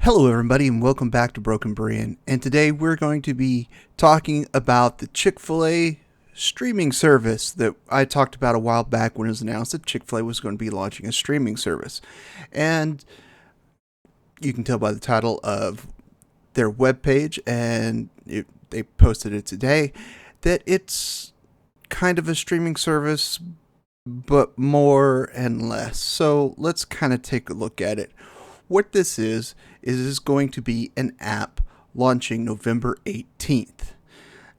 Hello everybody and welcome back to Broken Brian, and today we're going to be talking about the Chick-fil-A streaming service that I talked about a while back when it was announced that Chick-fil-A was going to be launching a streaming service. And you can tell by the title of their webpage, and they posted it today, that it's kind of a streaming service, but more and less. So let's kind of take a look at it. What this is going to be an app launching November 18th.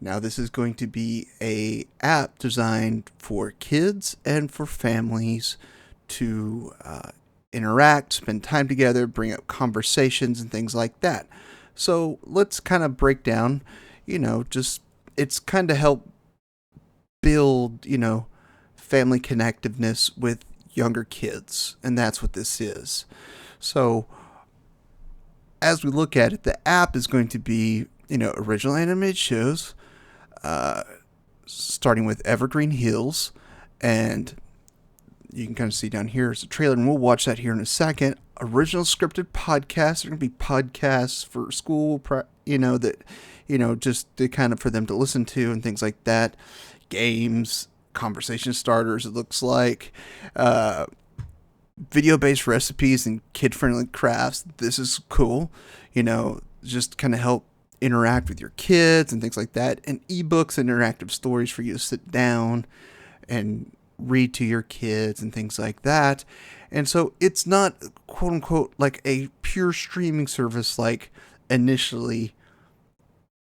Now, this is going to be a app designed for kids and for families to interact, spend time together, bring up conversations and things like that. So let's kind of break down, it's kind of help build, family connectiveness with younger kids. And that's what this is. So, as we look at it, the app is going to be, original animated shows, starting with Evergreen Hills, and you can kind of see down here is a trailer, and we'll watch that here in a second. Original scripted podcasts. They're going to be podcasts for school, just to kind of for them to listen to and things like that. Games, conversation starters, it looks like. Video-based recipes and kid-friendly crafts. This is cool. Just kind of help interact with your kids and things like that. And ebooks and interactive stories for you to sit down and read to your kids and things like that. And so it's not, quote-unquote, like a pure streaming service like initially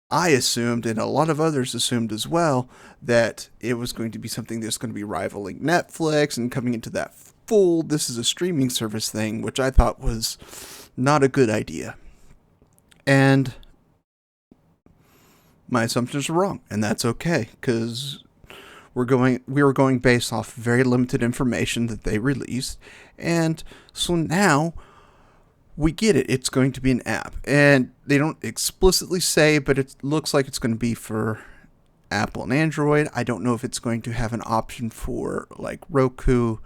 I assumed, and a lot of others assumed as well, that it was going to be something that's going to be rivaling Netflix and coming into that fold. This is a streaming service thing, which I thought was not a good idea. And my assumptions are wrong, and that's okay, because we were going based off very limited information that they released, and so now we get it. It's going to be an app, and they don't explicitly say, but it looks like it's going to be for Apple and Android. I don't know if it's going to have an option for like Roku,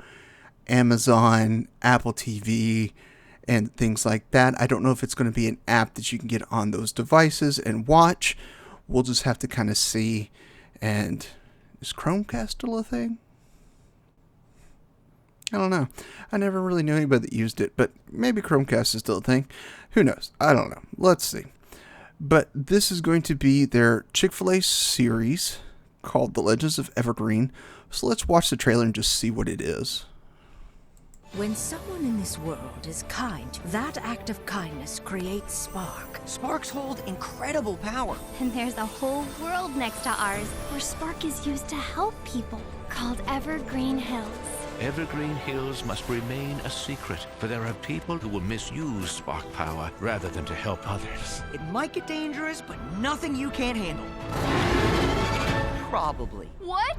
Amazon, Apple TV, and things like that. I don't know if it's going to be an app that you can get on those devices and watch. We'll just have to kind of see. And is Chromecast still a thing? I don't know. I never really knew anybody that used it, but maybe Chromecast is still a thing. Who knows? I don't know. Let's see. But this is going to be their Chick-fil-A series called The Legends of Evergreen. So let's watch the trailer and just see what it is. When someone in this world is kind, that act of kindness creates spark. Sparks hold incredible power. And there's a whole world next to ours where spark is used to help people, called Evergreen Hills. Evergreen Hills must remain a secret, for there are people who will misuse spark power rather than to help others. It might get dangerous, but nothing you can't handle. Probably. What?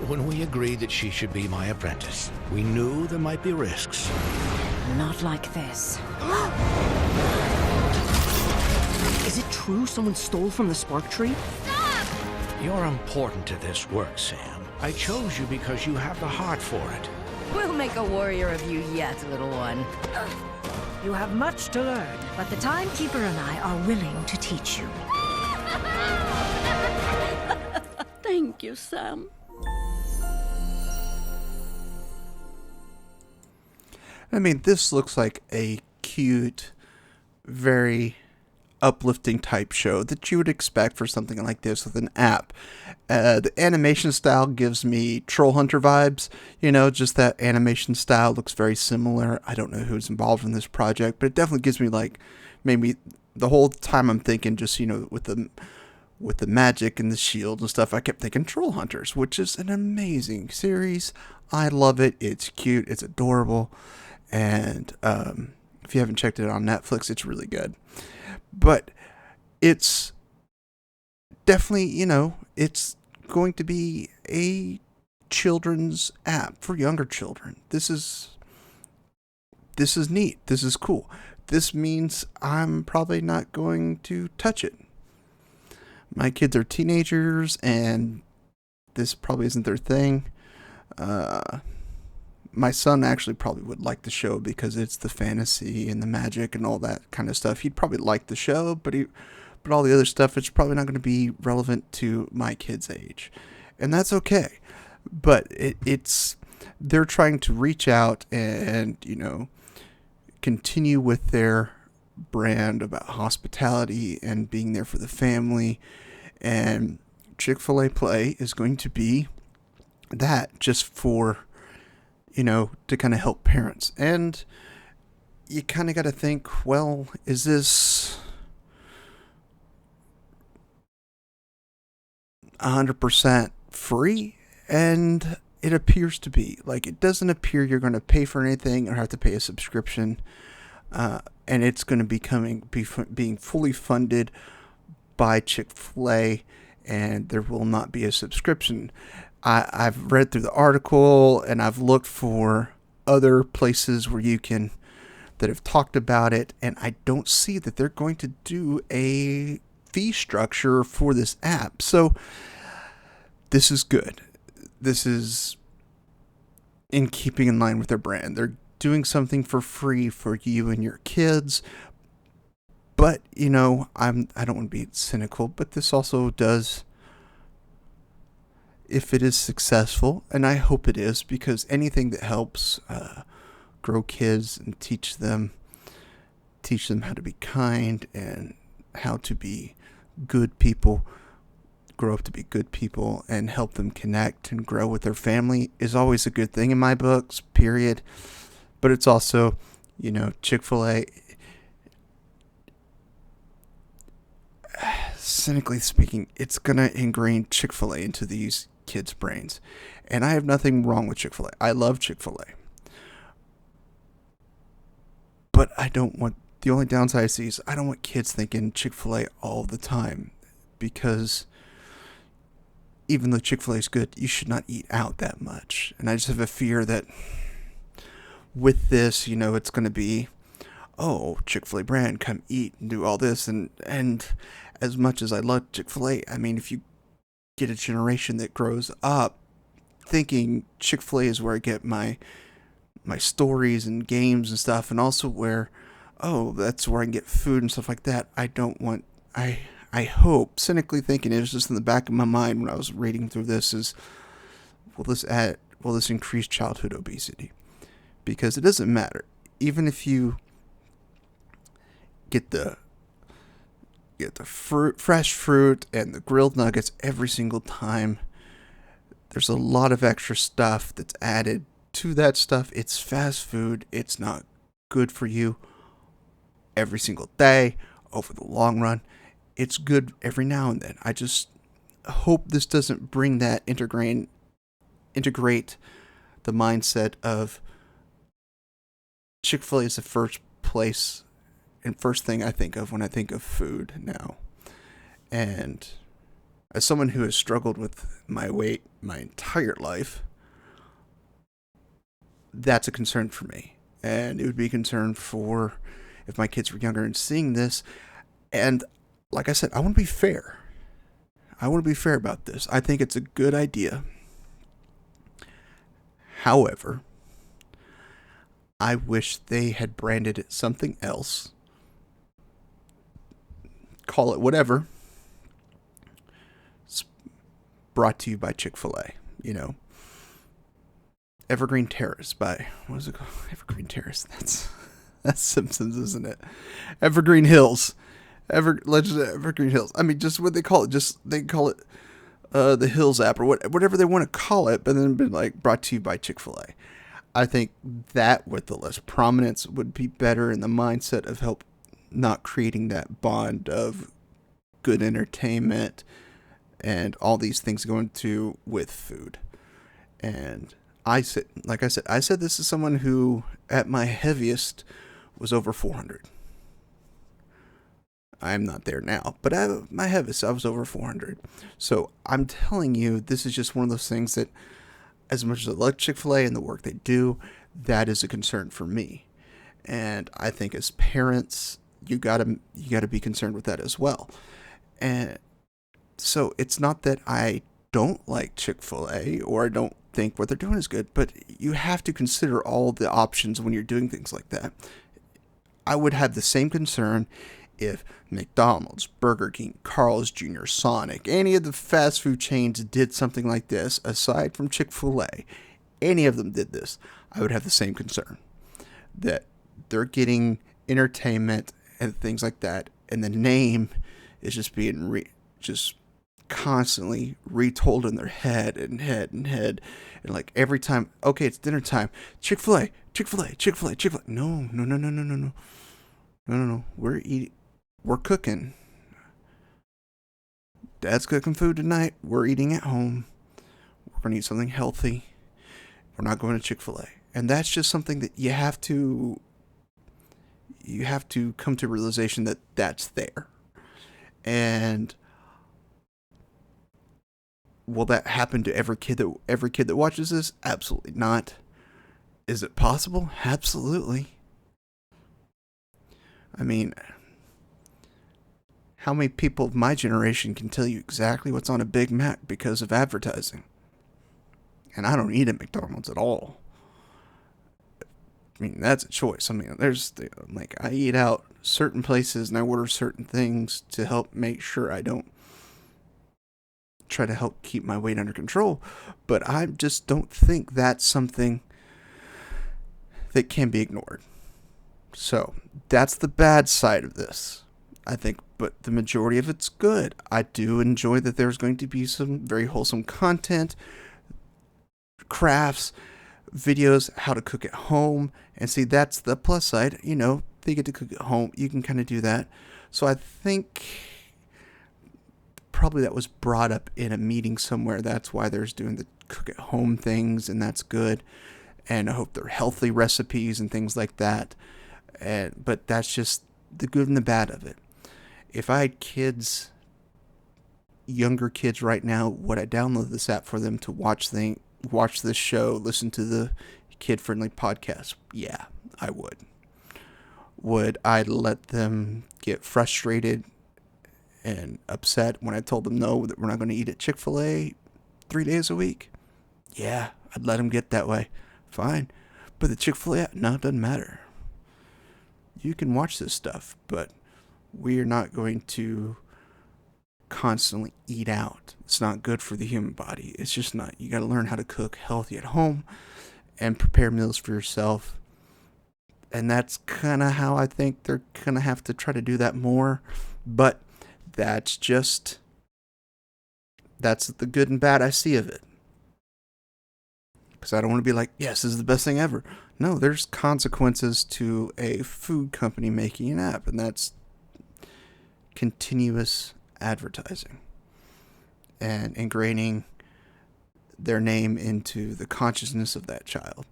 When we agreed that she should be my apprentice, we knew there might be risks. Not like this. Is it true someone stole from the spark tree? Stop! You're important to this work, Sam. I chose you because you have the heart for it. We'll make a warrior of you yet, little one. You have much to learn, but the Timekeeper and I are willing to teach you. Thank you, Sam. I mean, this looks like a cute, very uplifting type show that you would expect for something like this with an app. The animation style gives me Troll Hunter vibes. Just that animation style looks very similar. I don't know who's involved in this project, but it definitely gives me maybe the whole time I'm thinking just, with the magic and the shield and stuff, I kept thinking Troll Hunters, which is an amazing series. I love it. It's cute. It's adorable. And if you haven't checked it on Netflix, it's really good. But it's definitely, it's going to be a children's app for younger children. This is neat. This is cool. This means I'm probably not going to touch it. My kids are teenagers, and this probably isn't their thing. my son actually probably would like the show because it's the fantasy and the magic and all that kind of stuff. He'd probably like the show, but all the other stuff, it's probably not going to be relevant to my kid's age, and that's okay. But it's they're trying to reach out and continue with their brand about hospitality and being there for the family, and Chick-fil-A Play is going to be that, just for to kind of help parents. And you kind of got to think, well, is this 100% free? And it appears to be. Like, it doesn't appear you're going to pay for anything or have to pay a subscription, and it's going to being fully funded by Chick-fil-A, and there will not be a subscription. I've read through the article, and I've looked for other places where that have talked about it, and I don't see that they're going to do a fee structure for this app. So this is good. This is in keeping in line with their brand. They're doing something for free for you and your kids. But, I don't want to be cynical, but this also does, if it is successful, and I hope it is, because anything that helps grow kids and teach them how to be kind and how to be good people, grow up to be good people, and help them connect and grow with their family is always a good thing in my books, period. But it's also, Chick-fil-A, cynically speaking, it's going to ingrain Chick-fil-A into these kids' brains. And I have nothing wrong with Chick-fil-A. I love Chick-fil-A. But the only downside I see is I don't want kids thinking Chick-fil-A all the time. Because even though Chick-fil-A is good, you should not eat out that much. And I just have a fear that with this, it's going to be, oh, Chick-fil-A brand, come eat and do all this. And as much as I love Chick-fil-A, I mean, if you get a generation that grows up thinking Chick-fil-A is where I get my stories and games and stuff, and also where, oh, that's where I can get food and stuff like that, I hope, cynically thinking, it was just in the back of my mind when I was reading through this, is will this increase childhood obesity? Because it doesn't matter. Even if you get the fresh fruit and the grilled nuggets every single time, there's a lot of extra stuff that's added to that stuff. It's fast food. It's not good for you every single day over the long run. It's good every now and then. I just hope this doesn't bring that integrate the mindset of Chick-fil-A is the first place and first thing I think of when I think of food now. And as someone who has struggled with my weight my entire life, that's a concern for me. And it would be a concern for if my kids were younger and seeing this. And like I said, I want to be fair. I want to be fair about this. I think it's a good idea. However, I wish they had branded it something else. Call it whatever. It's brought to you by Chick-fil-A, Evergreen Terrace by, what is it called? Evergreen Terrace. That's Simpsons, isn't it? Evergreen Hills. Legend of Evergreen Hills. I mean, just what they call it. They call it the Hills app or whatever they want to call it, but then been brought to you by Chick-fil-A. I think that with the less prominence would be better in the mindset of help not creating that bond of good entertainment and all these things going to with food. And I said this is someone who at my heaviest was over 400. I'm not there now, but my heaviest, I was over 400. So I'm telling you, this is just one of those things that, as much as I love Chick-fil-A and the work they do, that is a concern for me. And I think as parents, you gotta be concerned with that as well. And so it's not that I don't like Chick-fil-A or I don't think what they're doing is good, but you have to consider all the options when you're doing things like that. I would have the same concern if McDonald's, Burger King, Carl's Jr., Sonic, any of the fast food chains did something like this, aside from Chick-fil-A, any of them did this, I would have the same concern. That they're getting entertainment and things like that, and the name is just being just constantly retold in their head and head and head. And like every time, okay, it's dinner time, Chick-fil-A, Chick-fil-A, Chick-fil-A, Chick-fil-A. No. We're cooking. Dad's cooking food tonight. We're eating at home. We're going to eat something healthy. We're not going to Chick-fil-A. And that's just something that you have to come to realization that that's there. And will that happen to every kid that watches this? Absolutely not. Is it possible? Absolutely. I mean, how many people of my generation can tell you exactly what's on a Big Mac because of advertising? And I don't eat at McDonald's at all. I mean, that's a choice. I mean, I eat out certain places and I order certain things to help make sure I don't try to help keep my weight under control. But I just don't think that's something that can be ignored. So that's the bad side of this, I think, but the majority of it's good. I do enjoy that there's going to be some very wholesome content, crafts, videos, how to cook at home, and see, that's the plus side. You know, they get to cook at home. You can kind of do that. So I think probably that was brought up in a meeting somewhere. That's why there's doing the cook at home things, and that's good. And I hope they're healthy recipes and things like that. But that's just the good and the bad of it. If I had kids, younger kids right now, would I download this app for them to watch this show, listen to the kid-friendly podcast? Yeah, I would. Would I let them get frustrated and upset when I told them no, that we're not going to eat at Chick-fil-A 3 days a week? Yeah, I'd let them get that way. Fine. But the Chick-fil-A app, no, it doesn't matter. You can watch this stuff, but we are not going to constantly eat out. It's not good for the human body. It's just not. You got to learn how to cook healthy at home and prepare meals for yourself. And that's kind of how I think they're going to have to try to do that more. But that's the good and bad I see of it. Because I don't want to be like, yes, this is the best thing ever. No, there's consequences to a food company making an app, and that's continuous advertising and ingraining their name into the consciousness of that child.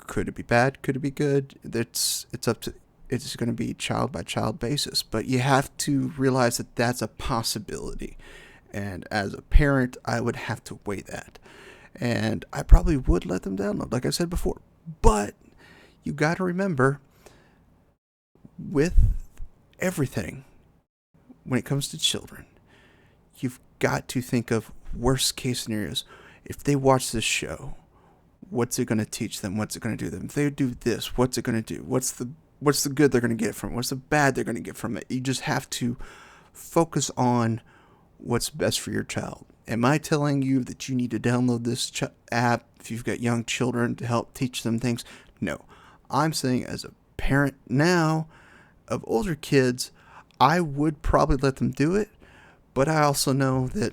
Could it be bad? Could it be good? It's going to be child by child basis, but you have to realize that that's a possibility. And as a parent, I would have to weigh that. And I probably would let them download, like I said before. But you got to remember, with everything, when it comes to children, you've got to think of worst case scenarios. If they watch this show, what's it going to teach them? What's it going to do them? If they do this, what's it going to do? What's the good they're going to get from it? What's the bad they're going to get from it? You just have to focus on what's best for your child. Am I telling you that you need to download this app if you've got young children to help teach them things? No. I'm saying as a parent now of older kids, I would probably let them do it, but I also know that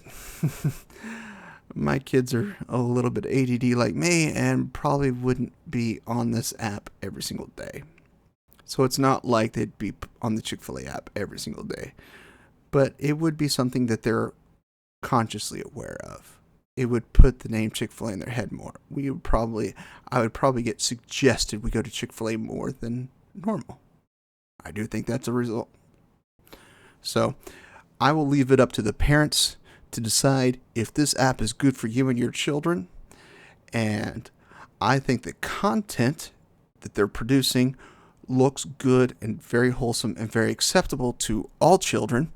my kids are a little bit ADD like me and probably wouldn't be on this app every single day. So it's not like they'd be on the Chick-fil-A app every single day, but it would be something that they're consciously aware of. It would put the name Chick-fil-A in their head more. I would probably get suggested we go to Chick-fil-A more than normal. I do think that's a result. So I will leave it up to the parents to decide if this app is good for you and your children. And I think the content that they're producing looks good and very wholesome and very acceptable to all children.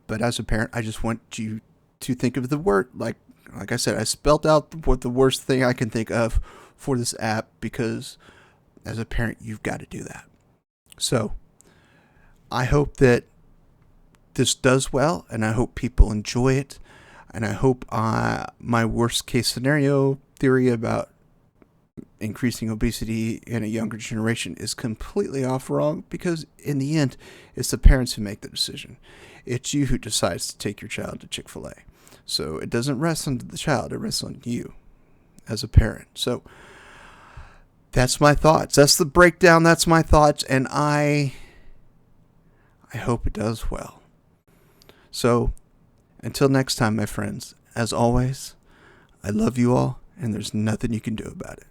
But as a parent, I just want you to think of the word, like Like I said, I spelled out what the worst thing I can think of for this app because as a parent, you've got to do that. So I hope that this does well, and I hope people enjoy it. And I hope my worst case scenario theory about increasing obesity in a younger generation is completely off wrong, because in the end, it's the parents who make the decision. It's you who decides to take your child to Chick-fil-A. So it doesn't rest on the child, it rests on you as a parent. So that's my thoughts. That's the breakdown. That's my thoughts. And I hope it does well. So until next time, my friends, as always, I love you all, and there's nothing you can do about it.